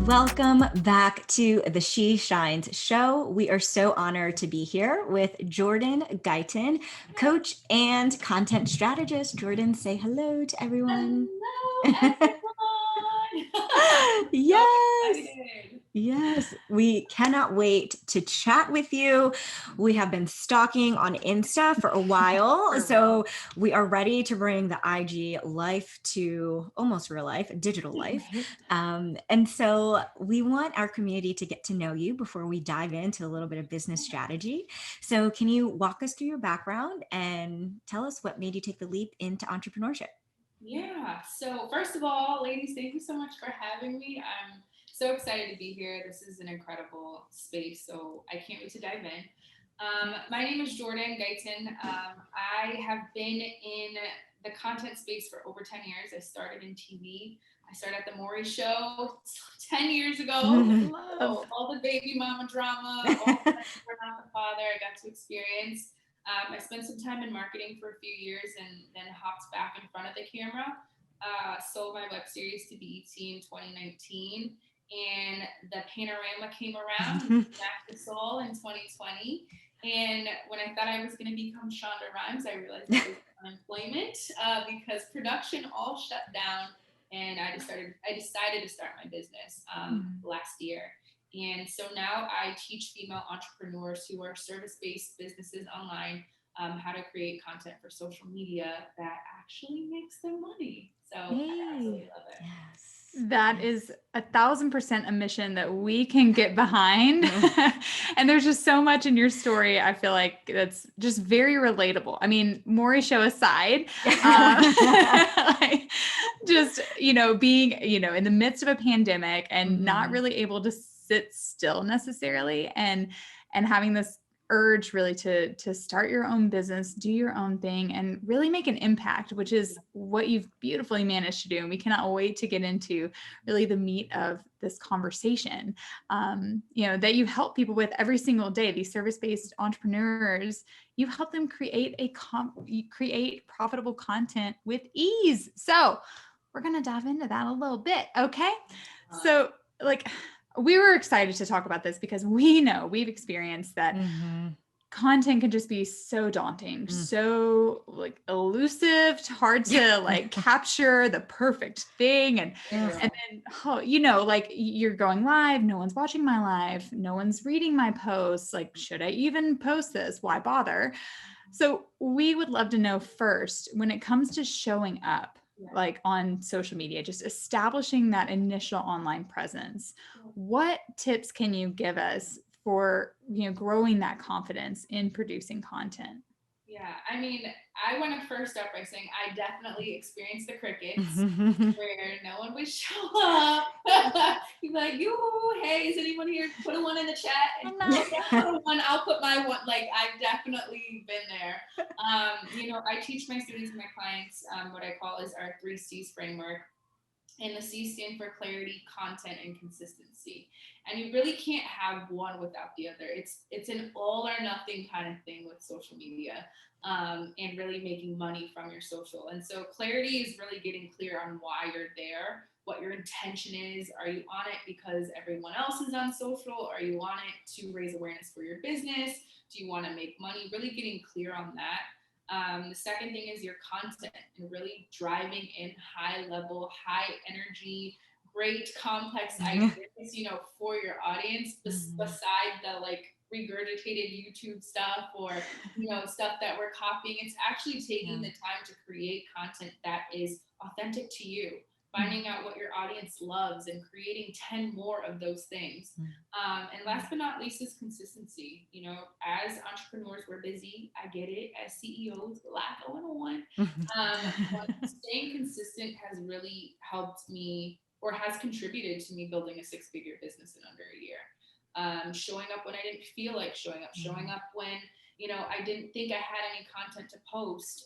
Welcome back to the She Shines show. We are so honored to be here with Jourdan Guyton, coach and content strategist. Jourdan, say hello to everyone. Hello, everyone. So Yes. excited. Yes, we cannot wait to chat with you. We have been stalking on Insta for a while, so we are ready to bring the IG life to almost real life, digital life. And so we want our community to get to know you before we dive into a little bit of business strategy. So can you walk us through your background and tell us what made you take the leap into entrepreneurship? Yeah. So first of all, ladies, thank you so much for having me. I'm so excited to be here. This is an incredible space, so I can't wait to dive in. My name is Jourdan Guyton. I have been in the content space for over 10 years. I started in TV. I started at the Maury Show 10 years ago. So all the baby mama drama, all the we're not the father, I got to experience. I spent some time in marketing for a few years and then hopped back in front of the camera. Sold my web series to BET in 2019, and the panorama came around and back to Soul in 2020. And when I thought I was going to become Shonda Rhimes, I realized I was unemployment because production all shut down, and I decided to start my business last year. And so now I teach female entrepreneurs who are service-based businesses online how to create content for social media that actually makes them money. So I absolutely love it. Yes. That is 1,000% a mission that we can get behind. And there's just so much in your story. I feel like that's just very relatable. I mean, Maury Show aside, like, just, being, in the midst of a pandemic and not really able to sit still necessarily, and having this urge really to start your own business, do your own thing, and really make an impact, which is what you've beautifully managed to do. And we cannot wait to get into really the meat of this conversation, that you help people with every single day. These service-based entrepreneurs, you help them create create profitable content with ease. So we're going to dive into that a little bit. Okay. So we were excited to talk about this because we've experienced that content can just be so daunting, so elusive, hard to capture the perfect thing. And then, you're going live, no one's watching my live, no one's reading my posts. Like, should I even post this? Why bother? So we would love to know first, when it comes to showing up, on social media, just establishing that initial online presence, what tips can you give us for, growing that confidence in producing content? Yeah, I mean, I want to first start by saying I definitely experienced the crickets where no one would show up. You'd be like, hey, is anyone here? Put a one in the chat. And put a one, I'll put my one. I've definitely been there. I teach my students and my clients what I call is our 3C's framework. And the C stand for clarity, content, and consistency. And you really can't have one without the other. It's an all or nothing kind of thing with social media, and really making money from your social. And so clarity is really getting clear on why you're there, what your intention is. Are you on it because everyone else is on social? Are you on it to raise awareness for your business? Do you want to make money? Really getting clear on that. The second thing is your content and really driving in high level, high energy, great complex ideas, for your audience, beside the regurgitated YouTube stuff or, stuff that we're copying. It's actually taking the time to create content that is authentic to you, finding out what your audience loves and creating 10 more of those things. And last but not least is consistency. As entrepreneurs, we're busy. I get it. As CEOs, a lot going on. But staying consistent has really helped me, or has contributed to me building a 6-figure business in under a year. Showing up when I didn't feel like showing up when, I didn't think I had any content to post.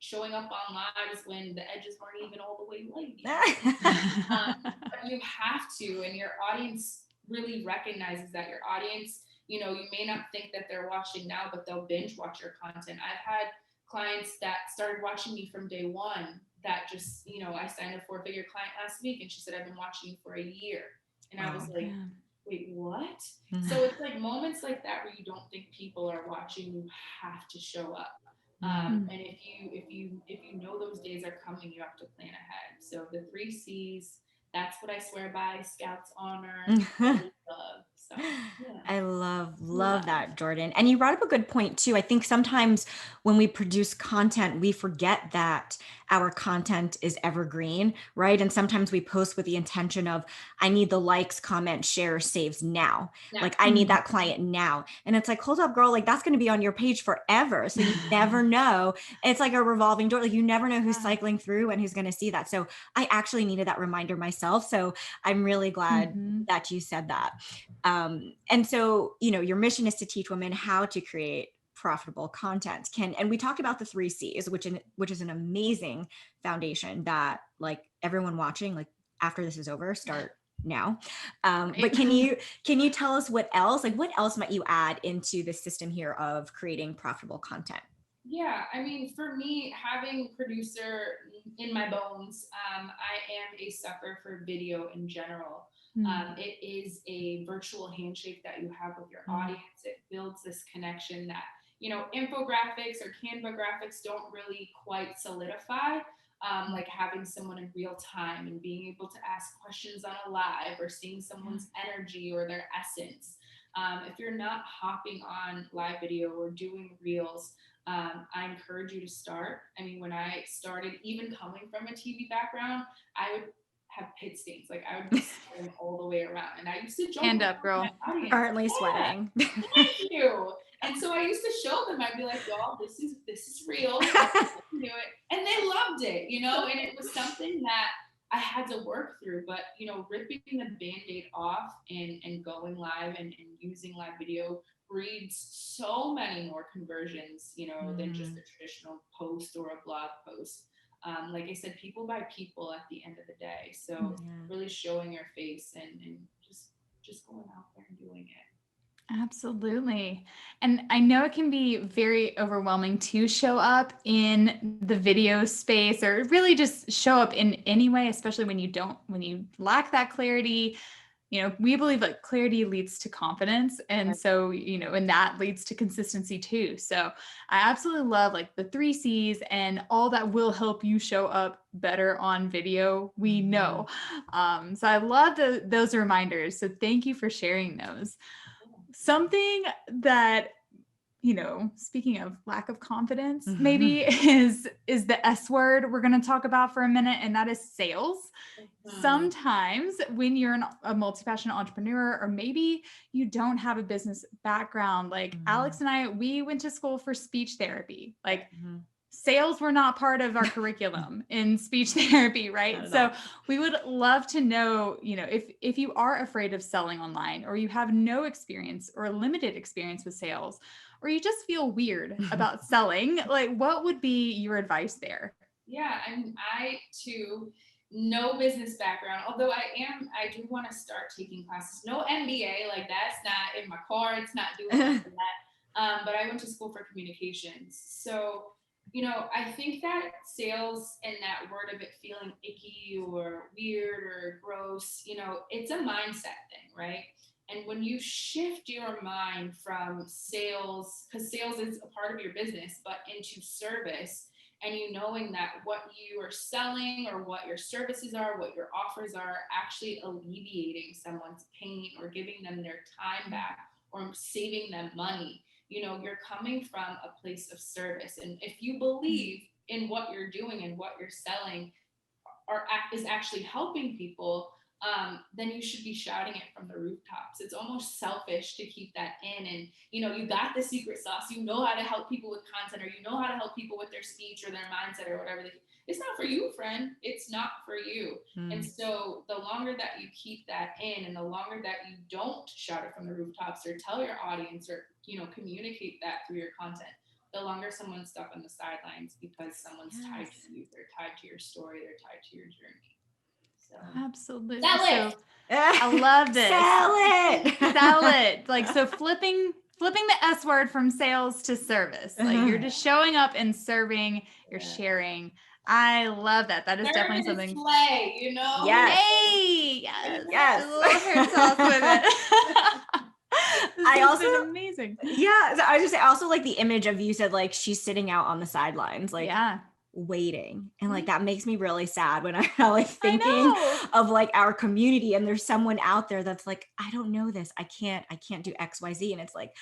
Showing up on lives when the edges weren't even all the way light. But you have to, and your audience really recognizes that. Your audience, you may not think that they're watching now, but they'll binge watch your content. I've had clients that started watching me from day one that just, I signed a 4-figure client last week and she said, I've been watching you for a year. And I was like, Yeah. wait, what? So it's like moments like that where you don't think people are watching, you have to show up. And if you know those days are coming, you have to plan ahead. So the 3 C's, that's what I swear by: Scouts, honor, love. So yeah. I love that, Jourdan. And you brought up a good point too. I think sometimes when we produce content, we forget that our content is evergreen, right? And sometimes we post with the intention of, I need the likes, comment, share, saves now. Yeah. Like, I need that client now. And it's like, hold up, girl, like that's going to be on your page forever. So you never know. It's like a revolving door. Like you never know who's cycling through and who's going to see that. So I actually needed that reminder myself. So I'm really glad that you said that. And so, your mission is to teach women how to create profitable content. And we talked about the 3 C's, which is an amazing foundation that like everyone watching, like after this is over, start now. But can you tell us what else might you add into the system here of creating profitable content? Yeah, I mean, for me, having producer in my bones, I am a sucker for video in general. It is a virtual handshake that you have with your audience. It builds this connection that, infographics or Canva graphics don't really quite solidify. Like having someone in real time and being able to ask questions on a live or seeing someone's energy or their essence. If you're not hopping on live video or doing reels, I encourage you to start. I mean, when I started, even coming from a TV background, I would have pit stains. Like I would be sweating all the way around. And I used to joke. Hand up, girl. Currently sweating. Thank you. And so I used to show them. I'd be like, y'all, this is real. I can do it. And they loved it, and it was something that I had to work through. But, ripping the Band-Aid off and going live and using live video breeds so many more conversions, than just a traditional post or a blog post. Like I said, people buy people at the end of the day. So really showing your face and just going out there and doing it. Absolutely. And I know it can be very overwhelming to show up in the video space or really just show up in any way, especially when you lack that clarity. We believe that clarity leads to confidence. And so, and that leads to consistency too. So I absolutely love like the 3 C's and all that will help you show up better on video. We know. So I love those reminders. So thank you for sharing those. Something that, speaking of lack of confidence, maybe is the S word we're going to talk about for a minute, and that is sales. Sometimes when you're a multi-passionate entrepreneur, or maybe you don't have a business background, like Alex and I, we went to school for speech therapy. Like sales were not part of our curriculum in speech therapy, right? So we would love to know, if you are afraid of selling online, or you have no experience or limited experience with sales, or you just feel weird about selling, like what would be your advice there? Yeah, I mean, I too, no business background, although I do want to start taking classes. No MBA, like that's not in my cards, not doing that. But I went to school for communications. So, I think that sales and that word of it feeling icky or weird or gross, it's a mindset thing, right? And when you shift your mind from sales, because sales is a part of your business, but into service, and knowing that what you are selling or what your services are, what your offers are, actually alleviating someone's pain or giving them their time back or saving them money, you're coming from a place of service. And if you believe in what you're doing and what you're selling is actually helping people, then you should be shouting it from the rooftops. It's almost selfish to keep that in. And, you got the secret sauce, how to help people with content, or how to help people with their speech or their mindset or whatever. It's not for you, friend. It's not for you. And so the longer that you keep that in, and the longer that you don't shout it from the rooftops or tell your audience or, communicate that through your content, the longer someone's stuck on the sidelines because someone's tied to you. They're tied to your story. They're tied to your journey. So. Absolutely. Sell it. So I love this. Sell it. Sell it. Like, so flipping flipping the S word from sales to service. Like you're just showing up and serving, you're sharing. I love that. That is definitely something. Slay, you know? Yes. Hey, Yes. A little hair toss with it. I also been amazing. Yeah. So I was just say also like the image of you said like she's sitting out on the sidelines, like waiting. And like that makes me really sad when I'm like thinking of like our community and there's someone out there that's like, I don't know this. I can't do XYZ. And it's like,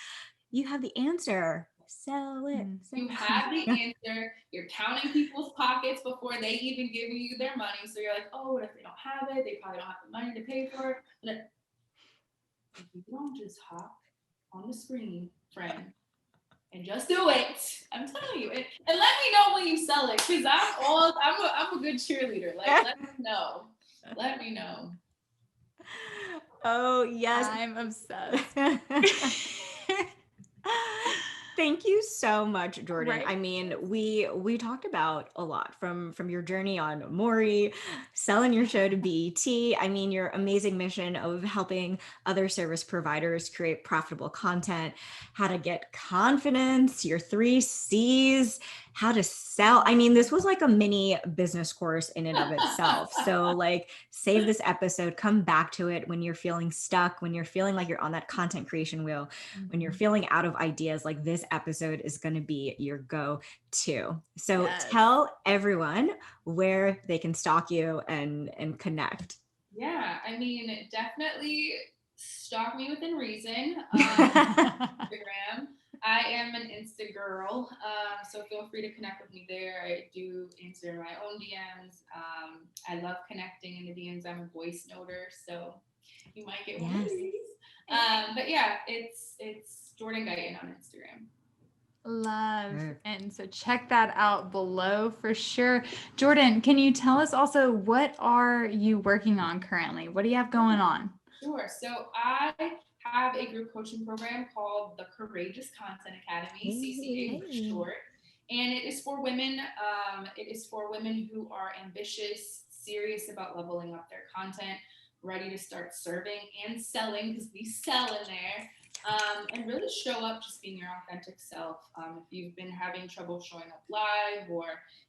you have the answer. Sell it. You have the answer. You're counting people's pockets before they even give you their money. So you're like, oh, what if they don't have it? They probably don't have the money to pay for it. But if you don't just hop on the screen, friend, and just do it. I'm telling you. And let me know when you sell it, because I'm a good cheerleader. Like, let me know. Let me know. Oh yes. I'm obsessed. Thank you so much, Jourdan. Right. I mean, we talked about a lot from your journey on Maury, selling your show to BET. I mean, your amazing mission of helping other service providers create profitable content, how to get confidence, your 3 C's, how to sell. I mean, this was like a mini business course in and of itself. So like save this episode, come back to it when you're feeling stuck, when you're feeling like you're on that content creation wheel, when you're feeling out of ideas, like this episode is going to be your go-to. So tell everyone where they can stalk you and connect. Yeah, I mean, definitely stalk me within reason. Instagram. I am an Insta girl, so feel free to connect with me there. I do answer my own DMs. I love connecting in the DMs. I'm a voice noter, so you might get one of these. But yeah, it's Jourdan Guyton on Instagram. Love. And so check that out below for sure. Jourdan, can you tell us also what are you working on currently? What do you have going on? Sure. So I have a group coaching program called the Courageous Content Academy, CCA for short. And it is for women. It is for women who are ambitious, serious about leveling up their content, ready to start serving and selling, because we sell in there. And really show up just being your authentic self. If you've been having trouble showing up live or,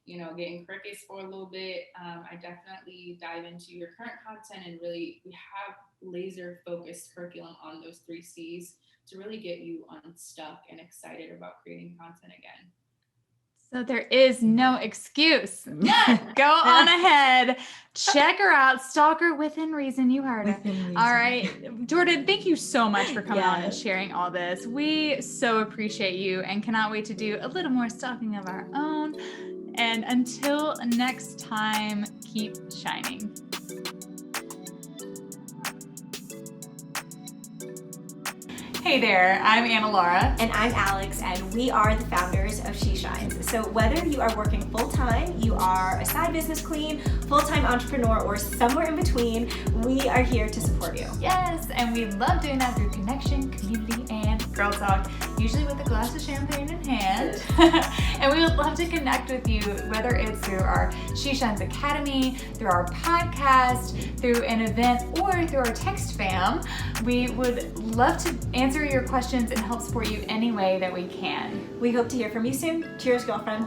getting crickets for a little bit, I definitely dive into your current content and really we have laser focused curriculum on those 3 C's to really get you unstuck and excited about creating content again. So there is no excuse. Go on ahead, check her out, stalk her within reason. You heard her. All right, Jourdan, thank you so much for coming on and sharing all this. We so appreciate you and cannot wait to do a little more stalking of our own. And until next time, keep shining. Hey there, I'm Anna Laura. And I'm Alex, and we are the founders of She Shines. So whether you are working full-time, you are a side business queen, full-time entrepreneur, or somewhere in between, we are here to support you. Yes, and we love doing that through connection, community, and girl talk, usually with a glass of champagne in hand. And we would love to connect with you, whether it's through our She Shines Academy, through our podcast, through an event, or through our text fam. We would love to answer your questions and help support you any way that we can. We hope to hear from you soon. Cheers, girlfriend.